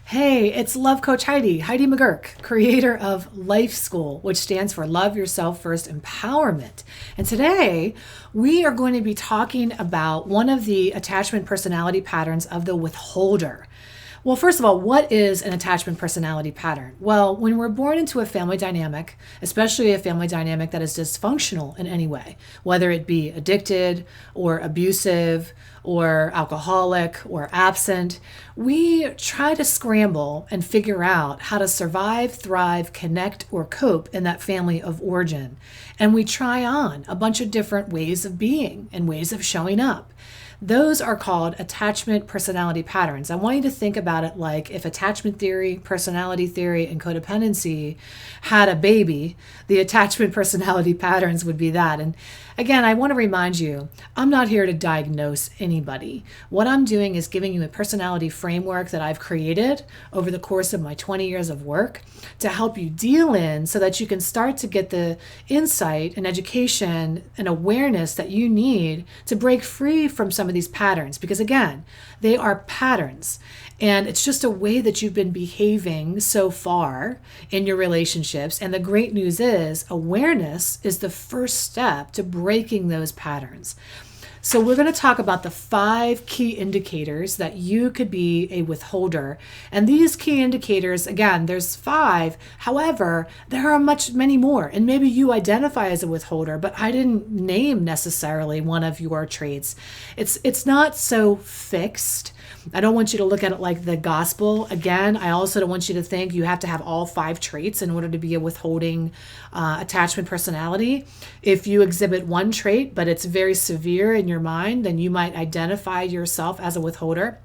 Hey, it's Love Coach Heidi McGurk, creator of Life School, which stands for Love Yourself First Empowerment. And today we are going to be talking about one of the attachment personality patterns of the withholder. Well, first of all, what is an attachment personality pattern? Well, when we're born into a family dynamic, especially a family dynamic that is dysfunctional in any way, whether it be addicted or abusive or alcoholic or absent, we try to scramble and figure out how to survive, thrive, connect, or cope in that family of origin. And we try on a bunch of different ways of being and ways of showing up. Those are called attachment personality patterns. I want you to think about it like if attachment theory, personality theory, and codependency had a baby, the attachment personality patterns would be that. And again, I want to remind you, I'm not here to diagnose anybody. What I'm doing is giving you a personality framework that I've created over the course of my 20 years of work to help you deal in so that you can start to get the insight and education and awareness that you need to break free from some of these patterns. Because again, they are patterns. And it's just a way that you've been behaving so far in your relationships. And the great news is awareness is the first step to breaking those patterns. So we're going to talk about the 5 key indicators that you could be a withholder. And these key indicators, again, there's 5. However, there are many more. And maybe you identify as a withholder, but I didn't name necessarily one of your traits. It's not so fixed. I don't want you to look at it like the gospel. Again, I also don't want you to think you have to have all 5 traits in order to be a withholding attachment personality. If you exhibit one trait, but it's very severe in your mind, then you might identify yourself as a withholder.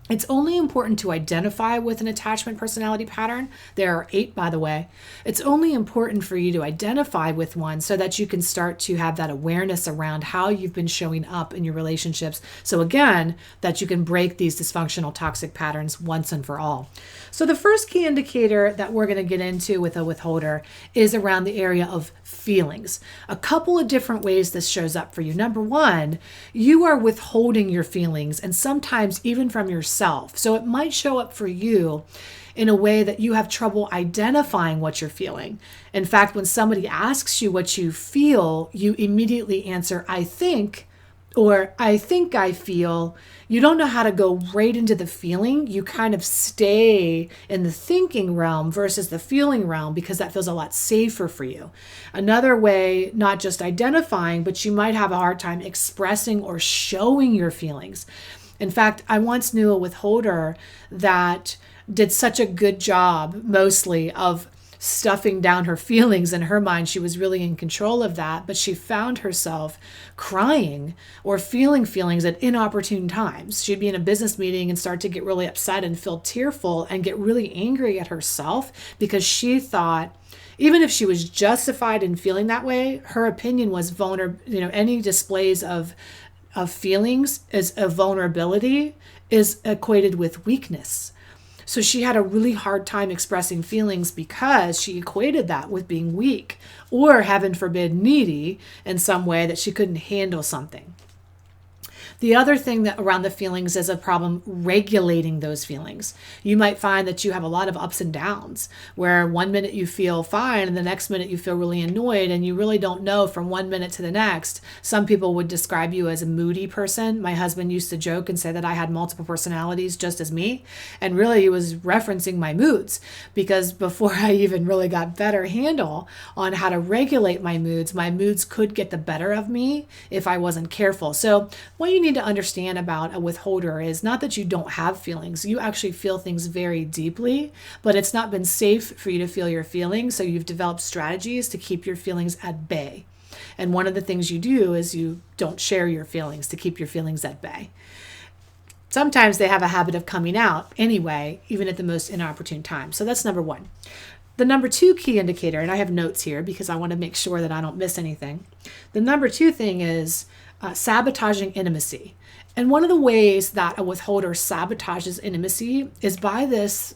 It's only important to identify with an attachment personality pattern. There are 8, by the way. It's only important for you to identify with one so that you can start to have that awareness around how you've been showing up in your relationships. So again, that you can break these dysfunctional toxic patterns once and for all. So the first key indicator that we're going to get into with a withholder is around the area of feelings. A couple of different ways this shows up for you. Number 1, you are withholding your feelings, and sometimes even from yourself. So it might show up for you in a way that you have trouble identifying what you're feeling. In fact, when somebody asks you what you feel, you immediately answer, I think, or I think I feel. You don't know how to go right into the feeling. You kind of stay in the thinking realm versus the feeling realm because that feels a lot safer for you. Another way, not just identifying, but you might have a hard time expressing or showing your feelings. In fact, I once knew a withholder that did such a good job, mostly, of stuffing down her feelings. In her mind, she was really in control of that, but she found herself crying or feeling feelings at inopportune times. She'd be in a business meeting and start to get really upset and feel tearful and get really angry at herself because she thought, even if she was justified in feeling that way, her opinion was vulnerable. Any displays of feelings as a vulnerability is equated with weakness. So she had a really hard time expressing feelings because she equated that with being weak or, heaven forbid, needy in some way that she couldn't handle something. The other thing that around the feelings is a problem regulating those feelings. You might find that you have a lot of ups and downs where one minute you feel fine and the next minute you feel really annoyed and you really don't know from one minute to the next. Some people would describe you as a moody person. My husband used to joke and say that I had multiple personalities just as me. And really he was referencing my moods because before I even really got better handle on how to regulate my moods could get the better of me if I wasn't careful. So what you need to understand about a withholder is not that you don't have feelings. You actually feel things very deeply, but it's not been safe for you to feel your feelings. So you've developed strategies to keep your feelings at bay. And one of the things you do is you don't share your feelings to keep your feelings at bay. Sometimes they have a habit of coming out anyway, even at the most inopportune time. So that's number 1. The number 2 key indicator, and I have notes here because I want to make sure that I don't miss anything. The number 2 thing is sabotaging intimacy. And one of the ways that a withholder sabotages intimacy is by this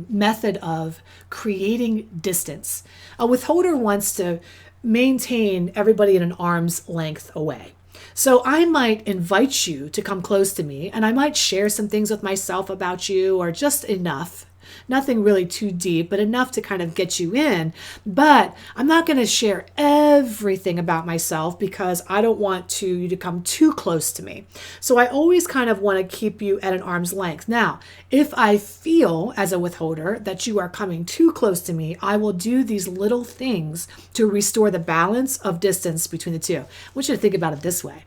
method of creating distance. A withholder wants to maintain everybody at an arm's length away. So I might invite you to come close to me, and I might share some things with myself about you, or just enough Nothing really too deep, but enough to kind of get you in. But I'm not going to share everything about myself because I don't want you to come too close to me. So I always kind of want to keep you at an arm's length. Now, if I feel as a withholder that you are coming too close to me, I will do these little things to restore the balance of distance between the two. I want you to think about it this way.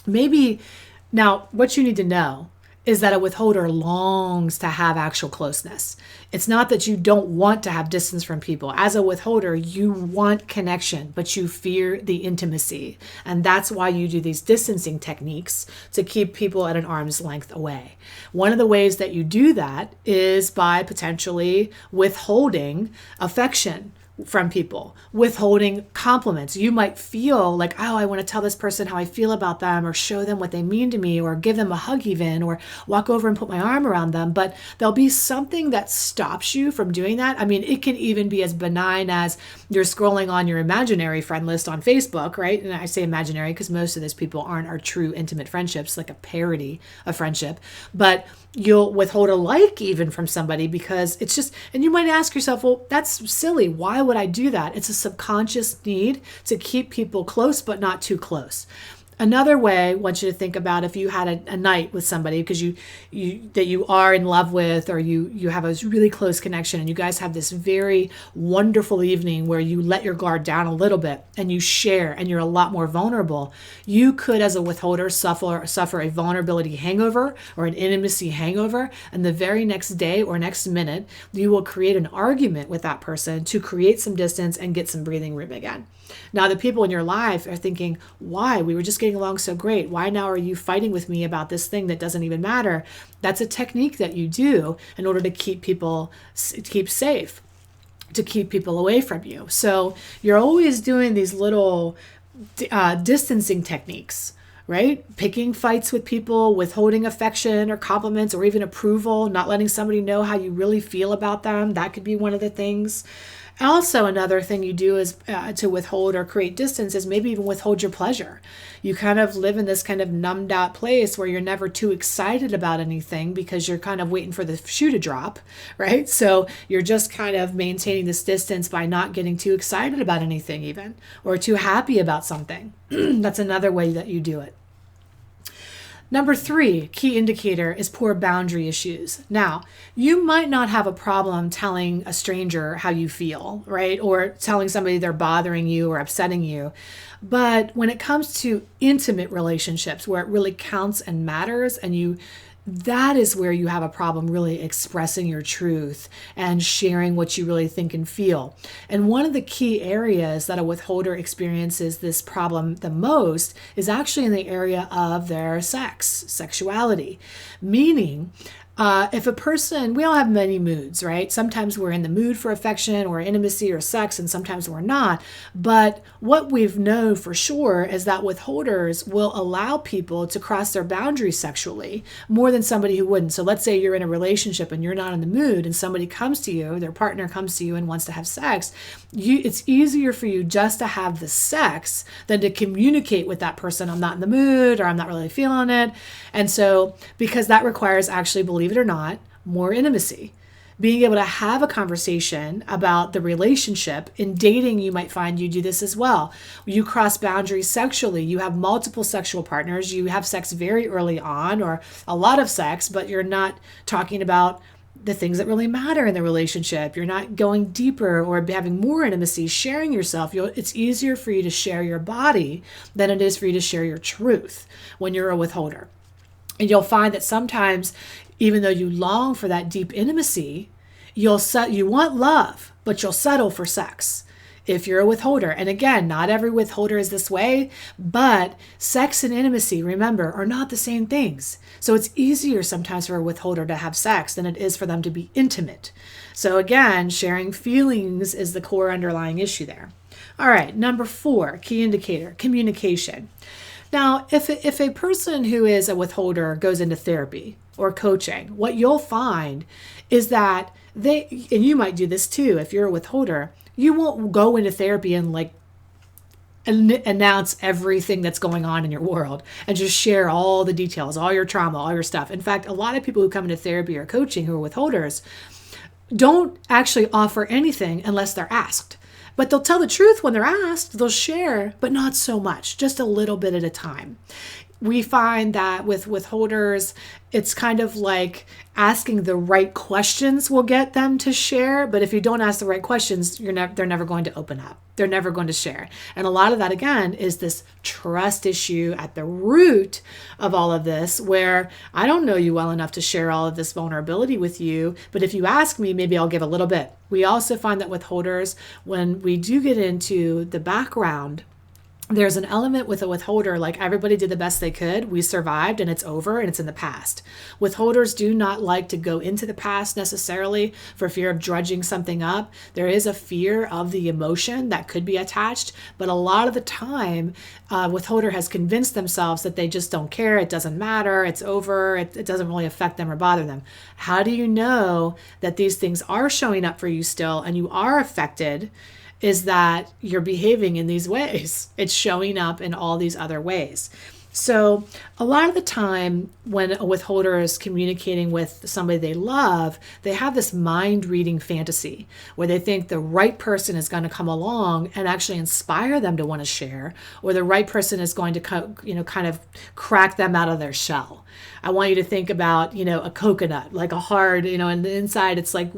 Maybe now what you need to know is that a withholder longs to have actual closeness. It's not that you don't want to have distance from people. As a withholder, you want connection, but you fear the intimacy. And that's why you do these distancing techniques to keep people at an arm's length away. One of the ways that you do that is by potentially withholding affection from people, withholding compliments. You might feel like, oh, I want to tell this person how I feel about them, or show them what they mean to me, or give them a hug even, or walk over and put my arm around them. But there'll be something that stops you from doing that. I mean, it can even be as benign as you're scrolling on your imaginary friend list on Facebook, right? And I say imaginary because most of those people aren't our true intimate friendships, like a parody of friendship. But you'll withhold a like even from somebody because it's just, and you might ask yourself, well, that's silly. Why would I do that? It's a subconscious need to keep people close, but not too close. Another way I want you to think about, if you had a night with somebody because you are in love with, or you have a really close connection, and you guys have this very wonderful evening where you let your guard down a little bit and you share and you're a lot more vulnerable. You could, as a withholder, suffer a vulnerability hangover or an intimacy hangover, and the very next day or next minute, you will create an argument with that person to create some distance and get some breathing room again. Now, the people in your life are thinking, why? We were just getting along so great. Why now are you fighting with me about this thing that doesn't even matter? That's a technique that you do in order to keep safe, to keep people away from you. So you're always doing these little distancing techniques, right? Picking fights with people, withholding affection or compliments or even approval, not letting somebody know how you really feel about them. That could be one of the things. Also, another thing you do is to withhold or create distance is maybe even withhold your pleasure. You kind of live in this kind of numbed out place where you're never too excited about anything because you're kind of waiting for the shoe to drop, right? So you're just kind of maintaining this distance by not getting too excited about anything even, or too happy about something. That's another way that you do it. Number 3, key indicator is poor boundary issues. Now, you might not have a problem telling a stranger how you feel, right? Or telling somebody they're bothering you or upsetting you. But when it comes to intimate relationships where it really counts and matters, and that is where you have a problem really expressing your truth and sharing what you really think and feel. And one of the key areas that a withholder experiences this problem the most is actually in the area of their sexuality. Meaning, if a person, we all have many moods, right? Sometimes we're in the mood for affection or intimacy or sex, and sometimes we're not. But what we've known for sure is that withholders will allow people to cross their boundaries sexually more than somebody who wouldn't. So let's say you're in a relationship and you're not in the mood, and somebody comes to you, their partner comes to you and wants to have sex. It's easier for you just to have the sex than to communicate with that person, I'm not in the mood, or I'm not really feeling it. And so, because that requires, actually, believe it or not, more intimacy. Being able to have a conversation about the relationship. In dating, you might find you do this as well. You cross boundaries sexually. You have multiple sexual partners. You have sex very early on, or a lot of sex, but you're not talking about the things that really matter in the relationship. You're not going deeper or having more intimacy, sharing yourself. It's easier for you to share your body than it is for you to share your truth when you're a withholder. And you'll find that sometimes, even though you long for that deep intimacy, you want love, but you'll settle for sex if you're a withholder. And again, not every withholder is this way, but sex and intimacy, remember, are not the same things. So it's easier sometimes for a withholder to have sex than it is for them to be intimate. So again, sharing feelings is the core underlying issue there. All right, number 4, key indicator, communication. Now, if a person who is a withholder goes into therapy or coaching, what you'll find is that and you might do this too, if you're a withholder, you won't go into therapy and announce everything that's going on in your world and just share all the details, all your trauma, all your stuff. In fact, a lot of people who come into therapy or coaching who are withholders, don't actually offer anything unless they're asked. But they'll tell the truth when they're asked, they'll share, but not so much, just a little bit at a time. We find that with withholders, it's kind of like asking the right questions will get them to share. But if you don't ask the right questions, they're never going to open up. They're never going to share. And a lot of that, again, is this trust issue at the root of all of this, where I don't know you well enough to share all of this vulnerability with you. But if you ask me, maybe I'll give a little bit. We also find that withholders, when we do get into the background, there's an element with a withholder, like everybody did the best they could. We survived and it's over and it's in the past. Withholders do not like to go into the past necessarily for fear of drudging something up. There is a fear of the emotion that could be attached, but a lot of the time, withholder has convinced themselves that they just don't care. It doesn't matter. It's over. It doesn't really affect them or bother them. How do you know that these things are showing up for you still and you are affected? Is that you're behaving in these ways. It's showing up in all these other ways. So a lot of the time when a withholder is communicating with somebody they love, they have this mind reading fantasy where they think the right person is going to come along and actually inspire them to want to share, or the right person is going to kind of crack them out of their shell. I want you to think about, a coconut, like a hard, and the inside it's like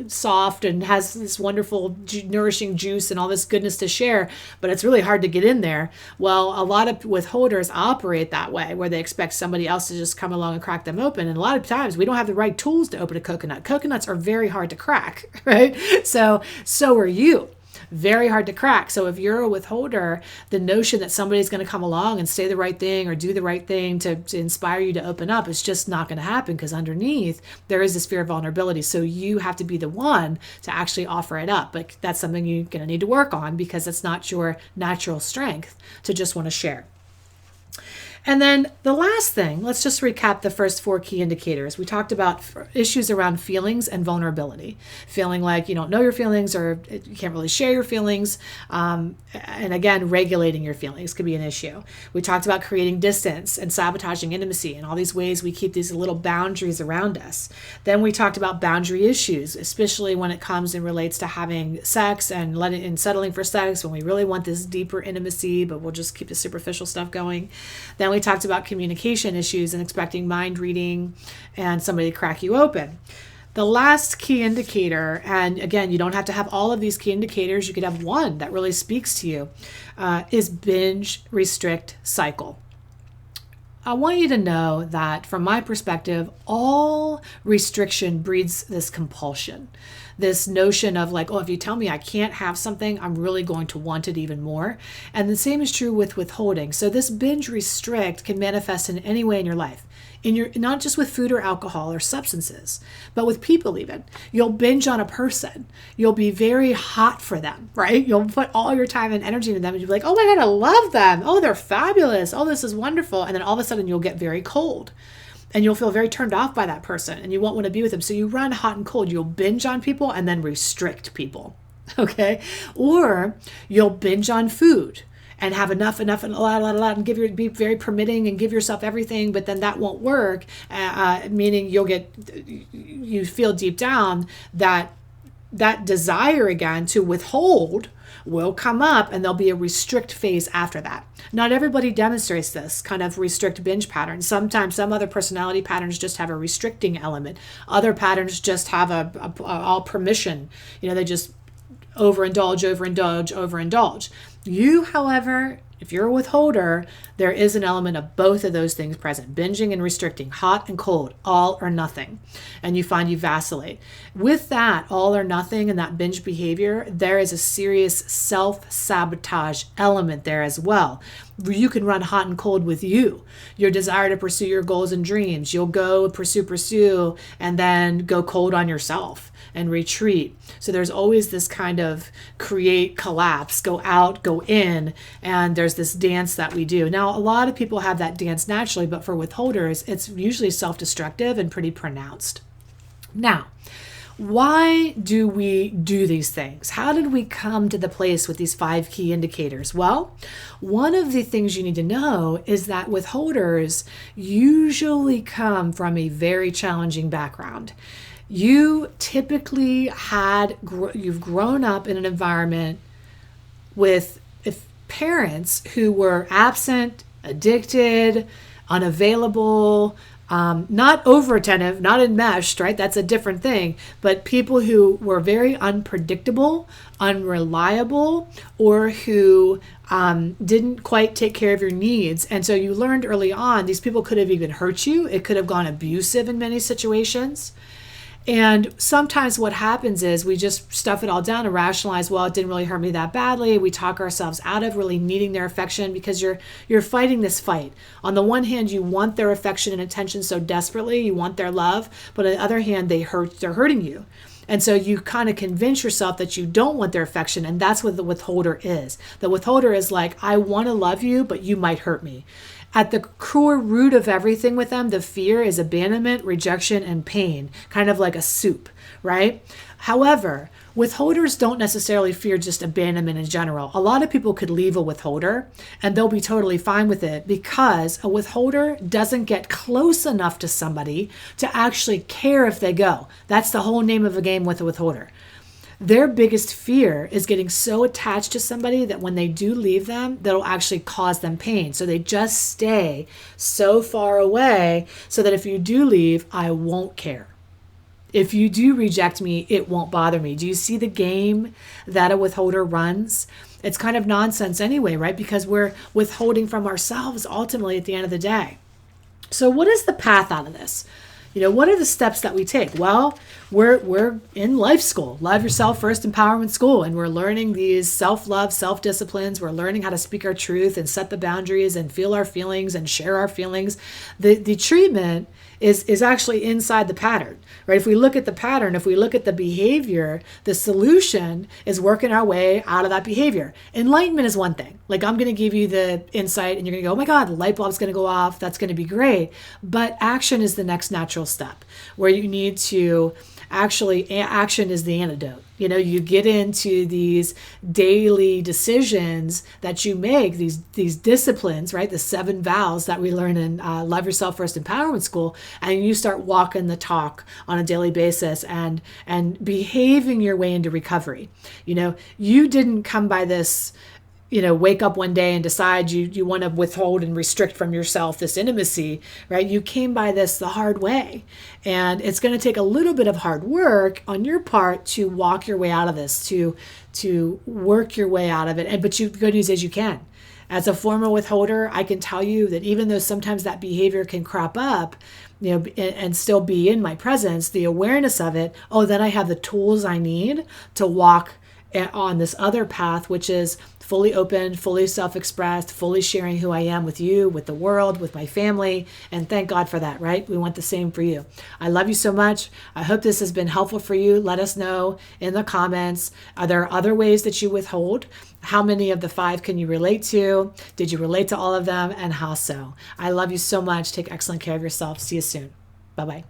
soft and has this wonderful nourishing juice and all this goodness to share, but it's really hard to get in there. Well, a lot of withholders operate that way, where they expect somebody else to just come along and crack them open. And a lot of times we don't have the right tools to open a coconut. Coconuts are very hard to crack, right? So are you. Very hard to crack. So if you're a withholder, the notion that somebody's going to come along and say the right thing or do the right thing to inspire you to open up is just not going to happen, because underneath there is this fear of vulnerability. So you have to be the one to actually offer it up. But that's something you're going to need to work on, because it's not your natural strength to just want to share. And then the last thing, let's just recap the first 4 key indicators. We talked about issues around feelings and vulnerability. Feeling like you don't know your feelings, or you can't really share your feelings. And again, regulating your feelings could be an issue. We talked about creating distance and sabotaging intimacy, and all these ways we keep these little boundaries around us. Then we talked about boundary issues, especially when it comes and relates to having sex and settling for sex when we really want this deeper intimacy, but we'll just keep the superficial stuff going. Then we talked about communication issues and expecting mind reading and somebody to crack you open. The last key indicator, and again, you don't have to have all of these key indicators, you could have one that really speaks to you, is binge, restrict, cycle. I want you to know that from my perspective, all restriction breeds this compulsion. This notion of like, if you tell me I can't have something, I'm really going to want it even more. And the same is true with withholding. So this binge restrict can manifest in any way in your life. Not just with food or alcohol or substances, but with people even. You'll binge on a person. You'll be very hot for them, right? You'll put all your time and energy into them, and you'll be like, oh my God, I love them. Oh, they're fabulous. Oh, this is wonderful. And then all of a sudden you'll get very cold. And you'll feel very turned off by that person, and you won't want to be with them. So you run hot and cold. You'll binge on people and then restrict people, okay? Or you'll binge on food and have enough, and a lot, and be very permitting and give yourself everything, but then that won't work, meaning you feel deep down that desire again to withhold will come up, and there'll be a restrict phase after that. Not everybody demonstrates this kind of restrict binge pattern. Sometimes some other personality patterns just have a restricting element. Other patterns just have a all permission. They just overindulge. You, however, if you're a withholder, there is an element of both of those things present. Binging and restricting, hot and cold, all or nothing. And you find you vacillate. With that all or nothing and that binge behavior, there is a serious self-sabotage element there as well. You can run hot and cold with your desire to pursue your goals and dreams. You'll go pursue, and then go cold on yourself and retreat. So there's always this kind of create, collapse, go out, go in, and there's this dance that we do. Now, a lot of people have that dance naturally, but for withholders, it's usually self-destructive and pretty pronounced. Now, why do we do these things? How did we come to the place with these 5 key indicators? Well, one of the things you need to know is that withholders usually come from a very challenging background. you typically you've grown up in an environment with parents who were absent, addicted, unavailable, not over attentive, not enmeshed, right? That's a different thing. But people who were very unpredictable, unreliable, or who didn't quite take care of your needs. And so you learned early on, these people could have even hurt you. It could have gone abusive in many situations. And sometimes what happens is we just stuff it all down and rationalize, well, it didn't really hurt me that badly. We talk ourselves out of really needing their affection because you're fighting this fight. On the one hand, you want their affection and attention so desperately, you want their love, but on the other hand, they're hurting you. And so you kind of convince yourself that you don't want their affection, and that's what the withholder is. The withholder is like, I want to love you, but you might hurt me. At the core root of everything with them, the fear is abandonment, rejection, and pain, kind of like a soup, right? However, withholders don't necessarily fear just abandonment in general. A lot of people could leave a withholder and they'll be totally fine with it because a withholder doesn't get close enough to somebody to actually care if they go. That's the whole name of a game with a withholder. Their biggest fear is getting so attached to somebody that when they do leave them, that'll actually cause them pain. So they just stay so far away so that if you do leave, I won't care. If you do reject me, it won't bother me. Do you see the game that a withholder runs? It's kind of nonsense anyway, right? Because we're withholding from ourselves ultimately at the end of the day. So what is the path out of this? What are the steps that we take? Well, we're in life school, Love Yourself First Empowerment School, and we're learning these self-love, self-disciplines. We're learning how to speak our truth and set the boundaries and feel our feelings and share our feelings. The treatment is actually inside the pattern, right? If we look at the pattern, if we look at the behavior, the solution is working our way out of that behavior. Enlightenment is one thing. Like, I'm going to give you the insight and you're going to go, oh my God, the light bulb's going to go off. That's going to be great. But action is the next natural step where you need to action is the antidote. You get into these daily decisions that you make, these disciplines, right? The 7 vows that we learn in Love Yourself First Empowerment School, and you start walking the talk on a daily basis and behaving your way into recovery. You didn't come by this, wake up one day and decide you want to withhold and restrict from yourself this intimacy, right? You came by this the hard way. And it's going to take a little bit of hard work on your part to walk your way out of this, to work your way out of it. But the good news is you can. As a former withholder, I can tell you that even though sometimes that behavior can crop up, and still be in my presence, the awareness of it, then I have the tools I need to walk on this other path, which is fully open, fully self-expressed, fully sharing who I am with you, with the world, with my family. And thank God for that, right? We want the same for you. I love you so much. I hope this has been helpful for you. Let us know in the comments. Are there other ways that you withhold? How many of the 5 can you relate to? Did you relate to all of them? And how so? I love you so much. Take excellent care of yourself. See you soon. Bye-bye.